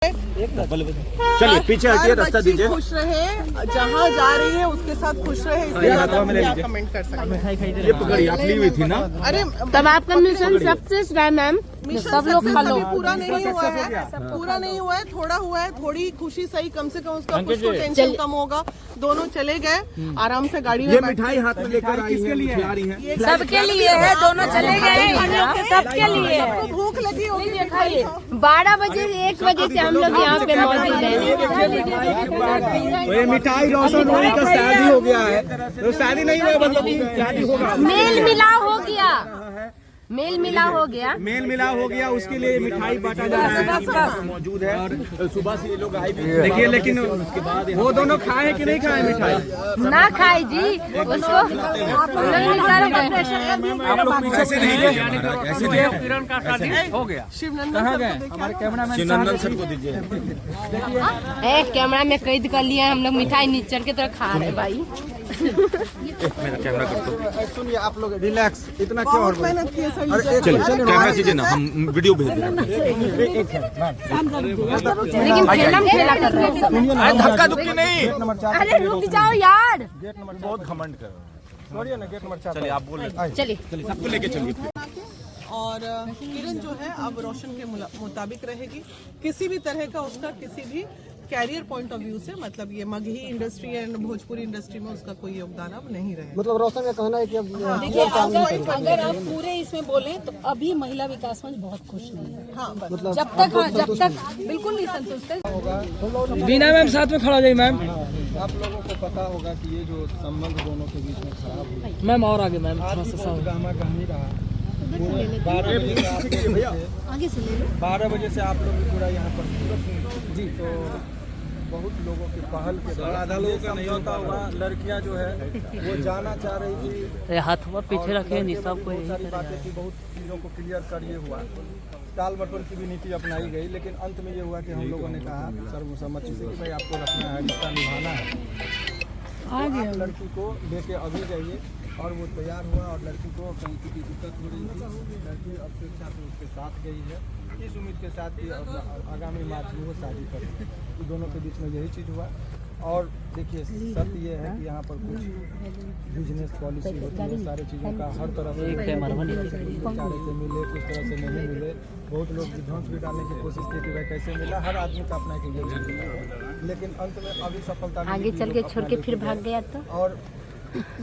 चलिए पीछे हटिए, रास्ता दीजिए। खुश रहे, जहाँ जा रही है उसके साथ खुश रहे, इसलिए आप कमेंट कर सकते हैं। ये पकड़ी आप ली हुई थी ना? अरे तब आपका मिशन सक्सेस रहा मैम। मिशन सब लोग खा लो। पूरा नहीं हुआ है, पूरा नहीं हुआ है, थोड़ा हुआ है। थोड़ी खुशी सही, कम से कम उसका कुछ तो टेंशन कम होगा। दोनों चले गए आराम से गाड़ी में। ये मिठाई हाथ में लेकर आई है, खिला रही है। सबके लिए है, दोनों चले गए, सबके लिए है। सबको भूख लगी होगी। 12 बजे 1 बजे से हम लोग यहाँ पे मौजूद हैं। ये मिठाई रोशन रोनी का शादी हो गया है, तो शादी नहीं हुआ मतलब शादी होगा। मेल मिलाव हो गया, मेल मिलाव हो गया, मेल मिलाव हो गया। उसके लिए मिठाई बांटा जा रहा है, मौजूद है। और सुबह से ये लोग आए भी देखिए, लेकिन उसके बाद वो दोनों खाए कि नहीं खाए मिठाई? ना खाए जी, उसको नहीं निकालो। आप लोग पीछे से नहीं ले जाओ, ऐसे नहीं। किरण का शादी हो गया। शिवनंदन सर हमारे कैमरामैन शिवनंदन सर को दीजिए। कैमरा में कैद कर लिया, हम लोग मिठाई नीचर की तरह खा रहे भाई। मेरा कैमरा कर दो। सुनिए आप लोग रिलैक्स, इतना क्यों बहुत मेहनत की है सर। चलिए कैमरा दीजिए ना, हम वीडियो भेज देंगे। लेकिन खेला कर रहे हैं। धक्का धुक्की नहीं। अरे रुक जाओ यार। गेट नंबर बहुत घमंड कर रहे हैं ना, गेट नंबर 4। चलिए आप बोल रहे, चलिए सबको लेके चलिए। और किरण जो है अब रोशन के मुताबिक रहेगी। किसी भी तरह का उसका किसी भी कैरियर पॉइंट ऑफ व्यू से, मतलब ये Magahi industry and Bhojpuri industry में उसका कोई योगदान अब नहीं रहेगा। मतलब रोशन का कहना है कि देखिए, अगर आप पूरे इसमें बोले तो अभी महिला विकास मंच बहुत खुश नहीं है। हाँ, जब तक बिल्कुल नहीं संतुष्ट है। बीना मैम साथ में खड़ा हो जाइए मैम। आप लोगों को पता होगा कि ये जो संबंध दोनों के बीच में खराब हुआ, मैम और आगे मैम आज गामा गहमी रहा। 12 बजे से आप लोग पूरा यहाँ पर जी, तो बहुत लोगों की पहल के द्वारा समझौता हुआ। लड़कियां जो है वो जाना चाह रही थी, हाथ पीछे रखे नहीं, सब बहुत सारी बातें थी, बहुत चीज़ों को क्लियर कर ये हुआ। टाल मटोल की भी नीति अपनाई गई, लेकिन अंत में ये हुआ कि हम लोगों ने कहा सर्वसम्मति से कि भाई आपको रखना है, रिश्ता निभाना है। आप लड़की को लेके अभी जाइए। और वो तैयार हुआ और लड़की को कहीं की दिक्कत हो रही थी, लड़की अब स्वेच्छा से उसके साथ गई है, इस उम्मीद के साथ कि आगामी मार्च में वो शादी करें। तो दोनों के बीच में यही चीज़ हुआ। और देखिए, सत्य ये है कि यहाँ पर कुछ बिजनेस पॉलिसी होती है, सारी चीज़ों का हर तरह से बेचारे से मिले, कुछ तरह से नहीं मिले। बहुत लोग विध्वंस भी डालने की कोशिश की कि भाई कैसे मिला, हर आदमी का अपना एक एजेंडा है, लेकिन अंत में अभी सफलता आगे चल के छोड़ के फिर भाग गया तो। और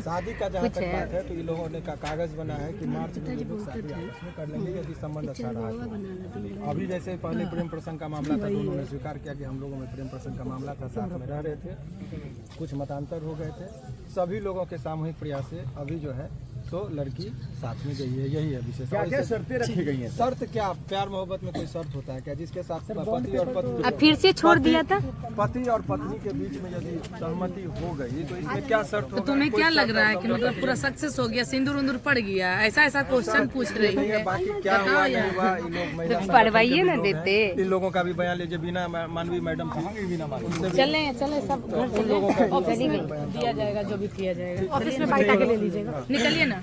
शादी का जहाँ तक बात है तो ये लोगों ने का कागज बना है कि मार्च में लोग शादी आपस में कर लेंगे यदि संबंध अच्छा रहा तो। अभी जैसे पहले प्रेम प्रसंग का मामला था, दोनों ने स्वीकार किया कि हम लोगों में प्रेम प्रसंग का मामला था, साथ में रह रहे थे, कुछ मतांतर हो गए थे। सभी लोगों के सामूहिक प्रयास से अभी जो है तो लड़की साथ में गई है, यही है विशेष। क्या शर्तें रखी गई हैं? शर्त क्या, प्यार मोहब्बत में कोई शर्त होता है क्या? जिसके साथ पति और पत्नी, अब फिर से छोड़ दिया था। पति और पत्नी के बीच में यदि सहमति हो गई तो इसमें क्या शर्त होगा? तुम्हें क्या लग रहा है कि मतलब पूरा सक्सेस हो गया, सिंदूर उंदूर पड़ गया, ऐसा क्वेश्चन पूछ रही है? बाकी क्या हुआ नहीं हुआ, इन लोग महिला पढ़वाइए ना देते। इन लोगों का भी बयान लीजिए। बिना मानवी मैडम चले सब घर से चली गई। दिया जाएगा, जो भी किया जाएगा। ऑफिस में बाइट आके ले लीजिएगा, निकलिए ना।